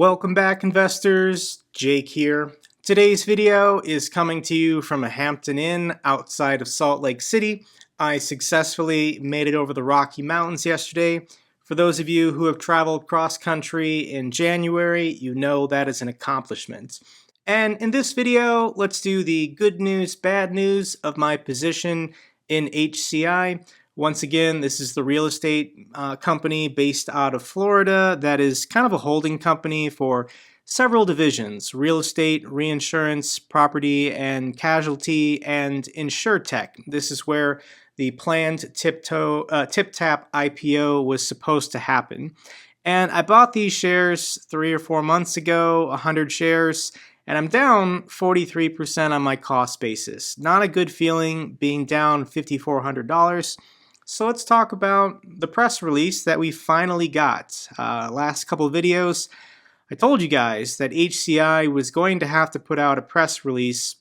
Welcome back, investors. Jake here. Today's video is coming to you from a Hampton Inn outside of Salt Lake City. I successfully made it over the Rocky Mountains yesterday. For those of you who have traveled cross-country in January, you know that is an accomplishment. And in this video, let's do the good news, bad news of my position in HCI. Once again, this is the real estate company based out of Florida that is kind of a holding company for several divisions: real estate, reinsurance, property and casualty, and insurtech. This is where the planned TypTap IPO was supposed to happen. And I bought these shares 3 or 4 months ago, 100 shares, and I'm down 43% on my cost basis. Not a good feeling being down $5,400. So let's talk about the press release that we finally got. Last couple of videos, I told you guys that HCI was going to have to put out a press release.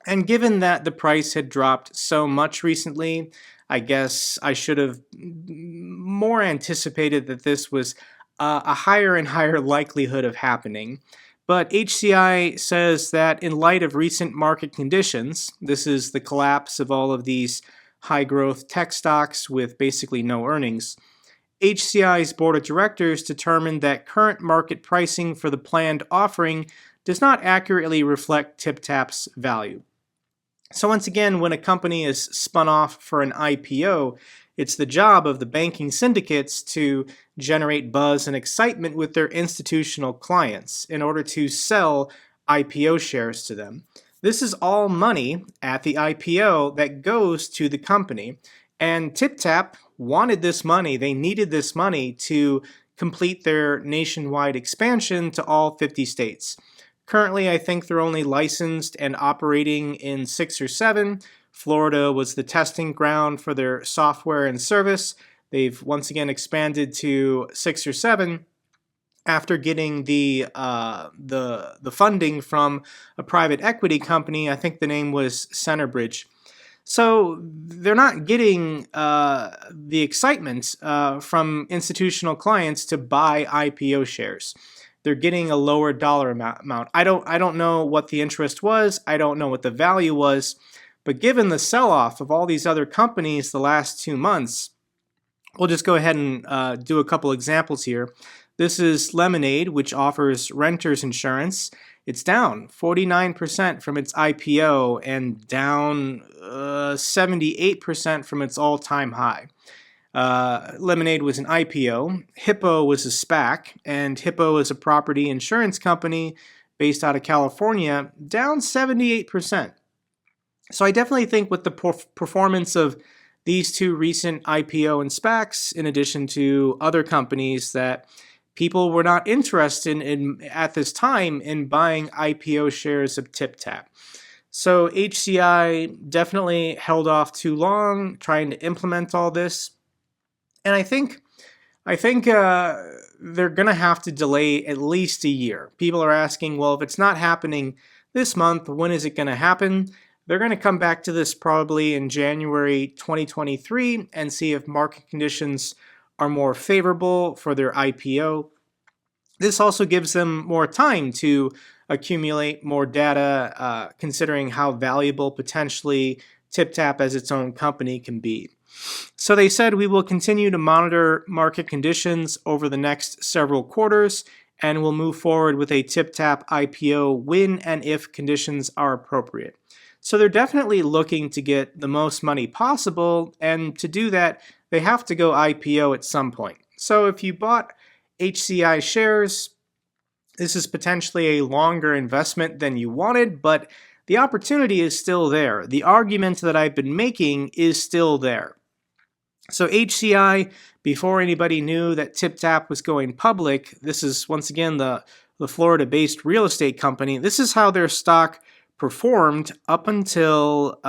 And given that the price had dropped so much recently, I guess I should have more anticipated that this was a higher and higher likelihood of happening. But HCI says that in light of recent market conditions, this is the collapse of all of these high-growth tech stocks with basically no earnings, HCI's board of directors determined that current market pricing for the planned offering does not accurately reflect TypTap's value. So once again, when a company is spun off for an IPO, it's the job of the banking syndicates to generate buzz and excitement with their institutional clients in order to sell IPO shares to them. This is all money at the IPO that goes to the company, and TypTap wanted this money. They needed this money to complete their nationwide expansion to all 50 states. Currently, I think they're only licensed and operating in 6 or 7. Florida was the testing ground for their software and service. They've once again expanded to 6 or 7. After getting the funding from a private equity company. I think the name was Centerbridge. So they're not getting the excitement from institutional clients to buy IPO shares. They're getting a lower dollar amount. I don't know what the interest was. I don't know what the value was. But given the sell-off of all these other companies the last 2 months, we'll just go ahead and do a couple examples here. This is Lemonade, which offers renters insurance. It's down 49% from its IPO and down 78% from its all-time high. Lemonade was an IPO. Hippo was a SPAC, and Hippo is a property insurance company based out of California, down 78%. So I definitely think with the performance of these 2 recent IPO and SPACs, in addition to other companies, that people were not interested in at this time in buying IPO shares of TypTap. So HCI definitely held off too long trying to implement all this. And I think they're going to have to delay at least a year. People are asking, well, if it's not happening this month, when is it going to happen? They're going to come back to this probably in January 2023 and see if market conditions are more favorable for their IPO. This also gives them more time to accumulate more data, considering how valuable potentially TypTap as its own company can be. So they said, we will continue to monitor market conditions over the next several quarters, and we'll move forward with a TypTap IPO when and if conditions are appropriate. So they're definitely looking to get the most money possible, and to do that, they have to go IPO at some point. So if you bought HCI shares, this is potentially a longer investment than you wanted, but the opportunity is still there. The argument that I've been making is still there. So HCI, before anybody knew that TypTap was going public, this is once again the Florida-based real estate company. This is how their stock performed up until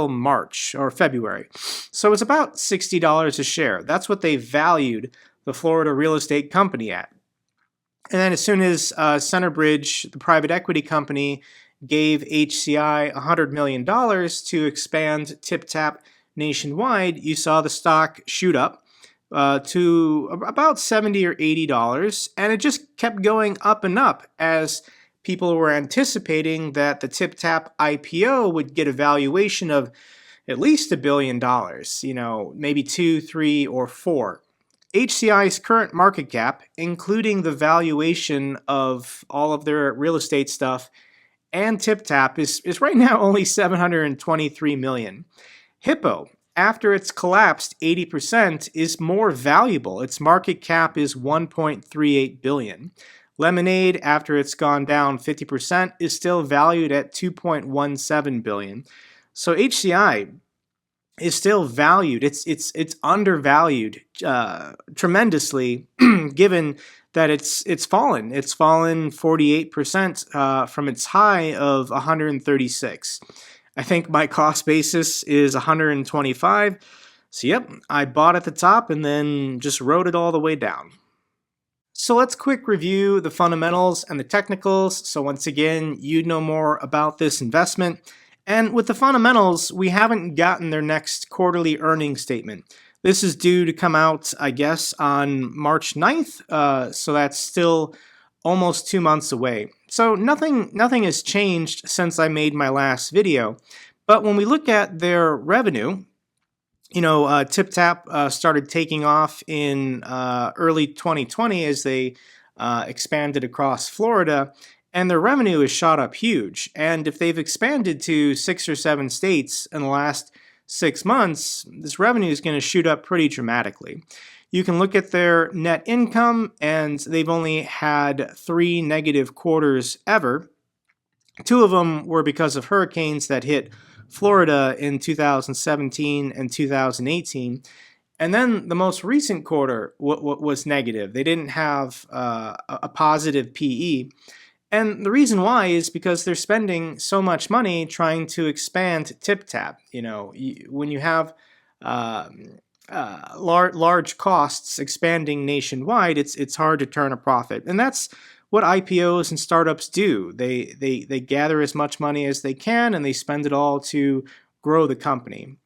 March or February. So it's about $60 a share. That's what they valued the Florida real estate company at. And then as soon as Centerbridge, the private equity company, gave HCI $100 million to expand TypTap nationwide, you saw the stock shoot up. to about $70 or $80, and it just kept going up and up as people were anticipating that the TypTap IPO would get a valuation of at least $1 billion, maybe 2, 3, or 4. HCI's current market cap, including the valuation of all of their real estate stuff and TypTap, is right now only $723 million. Hippo, after it's collapsed 80%, is more valuable. Its market cap is $1.38 billion. Lemonade, after it's gone down 50%, is still valued at $2.17 billion. So HCI is still valued. It's undervalued tremendously, given that it's fallen. It's fallen 48% from its high of 136. I think my cost basis is 125. So yep, I bought at the top and then just rode it all the way down. So let's quick review the fundamentals and the technicals. So once again, you know more about this investment. And with the fundamentals, we haven't gotten their next quarterly earnings statement. This is due to come out, I guess, on March 9th. So that's still almost 2 months away. So nothing has changed since I made my last video. But when we look at their revenue, TypTap started taking off in early 2020 as they expanded across Florida, and their revenue has shot up huge. And if they've expanded to 6 or 7 states in the last 6 months, this revenue is going to shoot up pretty dramatically. You can look at their net income, and they've only had 3 negative quarters ever. 2 of them were because of hurricanes that hit Florida in 2017 and 2018. And then the most recent quarter was negative. They didn't have a positive PE. And the reason why is because they're spending so much money trying to expand TypTap. When you have large costs expanding nationwide, it's hard to turn a profit. And that's what IPOs and startups do. They gather as much money as they can and they spend it all to grow the company.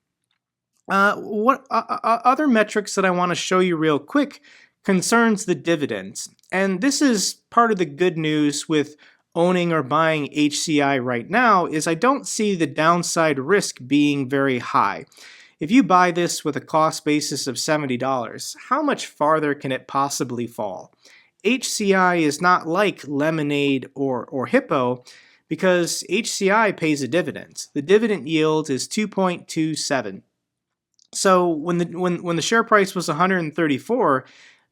What other metrics that I want to show you real quick concerns the dividends. And this is part of the good news with owning or buying HCI right now is I don't see the downside risk being very high. If you buy this with a cost basis of $70, how much farther can it possibly fall? HCI is not like Lemonade or Hippo because HCI pays a dividend. The dividend yield is 2.27. So when the share price was 134,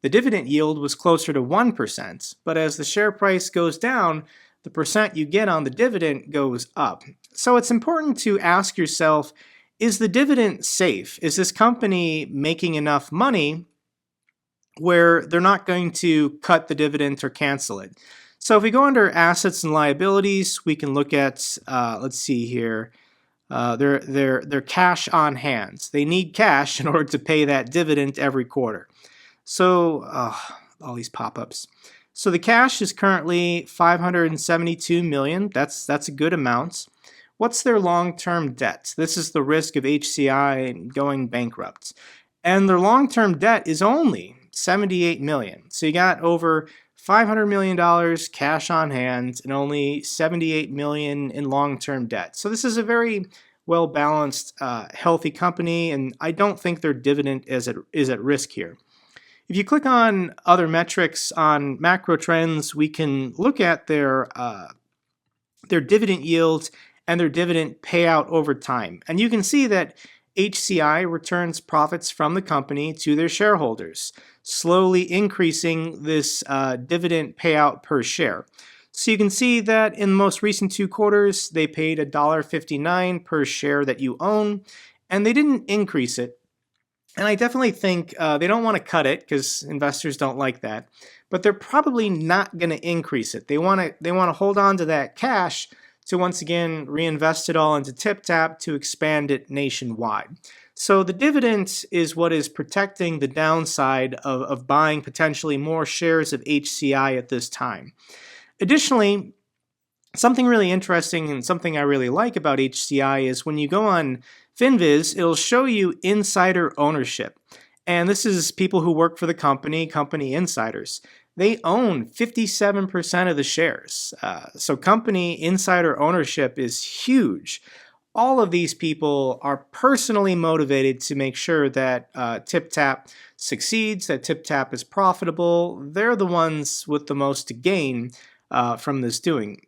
the dividend yield was closer to 1%. But as the share price goes down, the percent you get on the dividend goes up. So it's important to ask yourself, is the dividend safe? Is this company making enough money where they're not going to cut the dividend or cancel it? So if we go under assets and liabilities, we can look at, let's see here, their cash on hand. They need cash in order to pay that dividend every quarter. So all these pop-ups. So the cash is currently $572 million. That's a good amount. What's their long-term debt? This is the risk of HCI going bankrupt. And their long-term debt is only $78 million. So you got over $500 million cash on hand and only $78 million in long-term debt. So this is a very well-balanced, healthy company, and I don't think their dividend is at risk here. If you click on other metrics on macro trends, we can look at their dividend yield and their dividend payout over time. And you can see that HCI returns profits from the company to their shareholders, slowly increasing this dividend payout per share. So you can see that in the most recent 2 quarters, they paid $1.59 per share that you own, and they didn't increase it. And I definitely think they don't want to cut it because investors don't like that, but they're probably not going to increase it. They want to hold on to that cash to once again reinvest it all into TypTap to expand it nationwide. So the dividend is what is protecting the downside of buying potentially more shares of HCI at this time. Additionally, something really interesting and something I really like about HCI is when you go on FinViz, it'll show you insider ownership. And this is people who work for the company insiders. They own 57% of the shares. So company insider ownership is huge. All of these people are personally motivated to make sure that TypTap succeeds, that TypTap is profitable. They're the ones with the most to gain from this doing.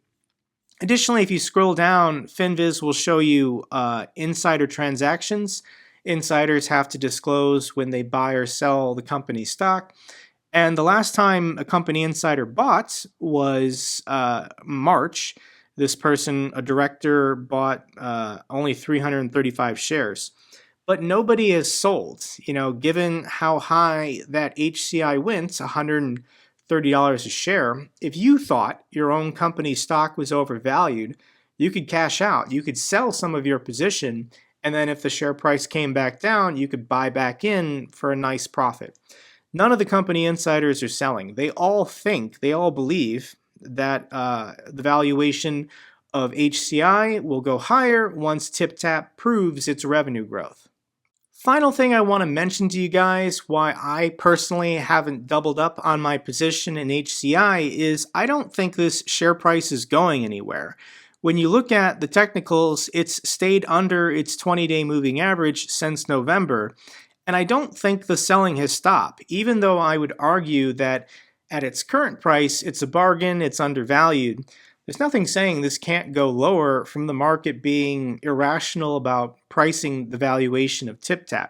Additionally, if you scroll down, FinViz will show you insider transactions. Insiders have to disclose when they buy or sell the company's stock. And the last time a company insider bought was March. This person, a director, bought only 335 shares. But nobody has sold. You know, given how high that HCI went, $130 a share, if you thought your own company's stock was overvalued, you could cash out. You could sell some of your position, and then if the share price came back down, you could buy back in for a nice profit. None of the company insiders are selling. They all believe that the valuation of HCI will go higher once TypTap proves its revenue growth. Final thing I want to mention to you guys why I personally haven't doubled up on my position in HCI is I don't think this share price is going anywhere. When you look at the technicals, it's stayed under its 20-day moving average since November, and I don't think the selling has stopped, even though I would argue that at its current price, it's a bargain, it's undervalued. There's nothing saying this can't go lower from the market being irrational about pricing the valuation of TypTap.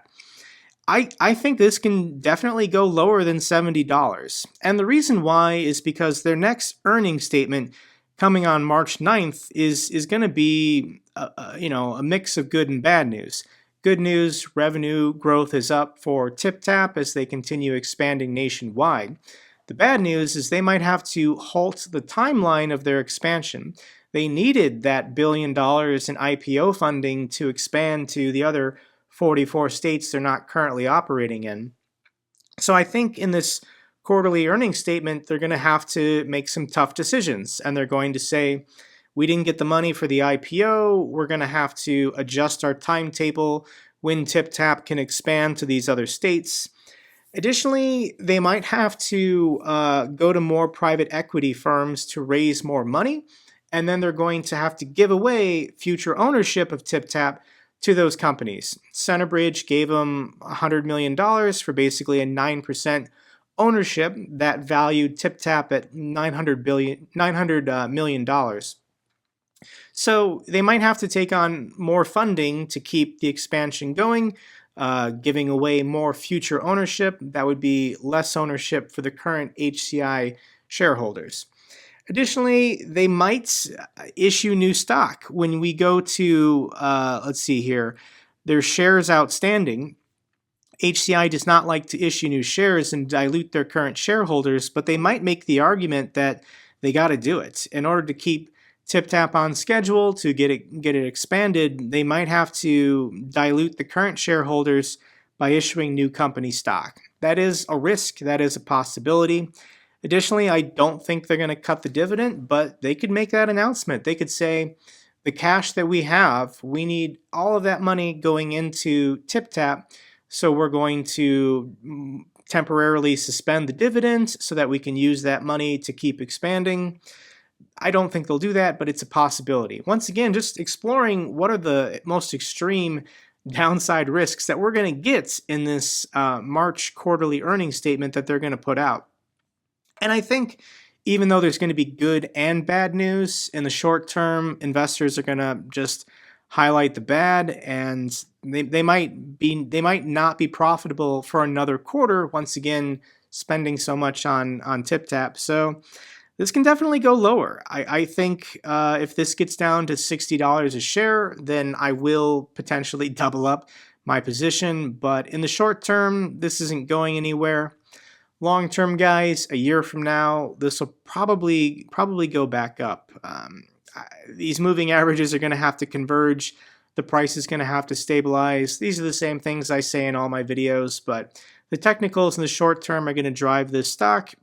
I think this can definitely go lower than $70. And the reason why is because their next earnings statement coming on March 9th is going to be a mix of good and bad news. Good news, revenue growth is up for TypTap as they continue expanding nationwide. The bad news is they might have to halt the timeline of their expansion. They needed that $1 billion in IPO funding to expand to the other 44 states they're not currently operating in. So I think in this quarterly earnings statement, they're going to have to make some tough decisions. And they're going to say, we didn't get the money for the IPO. We're going to have to adjust our timetable when TypTap can expand to these other states. Additionally, they might have to go to more private equity firms to raise more money, and then they're going to have to give away future ownership of TypTap to those companies. Centerbridge gave them $100 million for basically a 9% ownership that valued TypTap at $900 million. So they might have to take on more funding to keep the expansion going, giving away more future ownership. That would be less ownership for the current HCI shareholders. Additionally, they might issue new stock. When we go to, let's see here, their shares outstanding, HCI does not like to issue new shares and dilute their current shareholders, but they might make the argument that they got to do it. In order to keep TypTap on schedule to get it expanded, they might have to dilute the current shareholders by issuing new company stock. That is a risk, that is a possibility. Additionally, I don't think they're going to cut the dividend, but they could make that announcement. They could say, the cash that we have, we need all of that money going into TypTap, so we're going to temporarily suspend the dividend so that we can use that money to keep expanding. I don't think they'll do that, but it's a possibility. Once again, just exploring what are the most extreme downside risks that we're going to get in this March quarterly earnings statement that they're going to put out. And I think even though there's going to be good and bad news, in the short term, investors are going to just highlight the bad, and they might not be profitable for another quarter, once again, spending so much on TypTap. So this can definitely go lower. I think if this gets down to $60 a share, then I will potentially double up my position. But in the short term, this isn't going anywhere. Long term, guys, a year from now, this will probably go back up. These moving averages are going to have to converge. The price is going to have to stabilize. These are the same things I say in all my videos, but the technicals in the short term are going to drive this stock.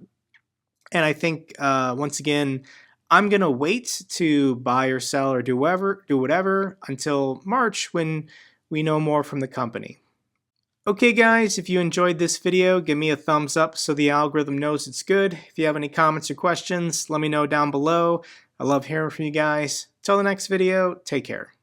And I think, once again, I'm going to wait to buy or sell or do whatever until March when we know more from the company. Okay guys, if you enjoyed this video, give me a thumbs up so the algorithm knows it's good. If you have any comments or questions, let me know down below. I love hearing from you guys. Till the next video, take care.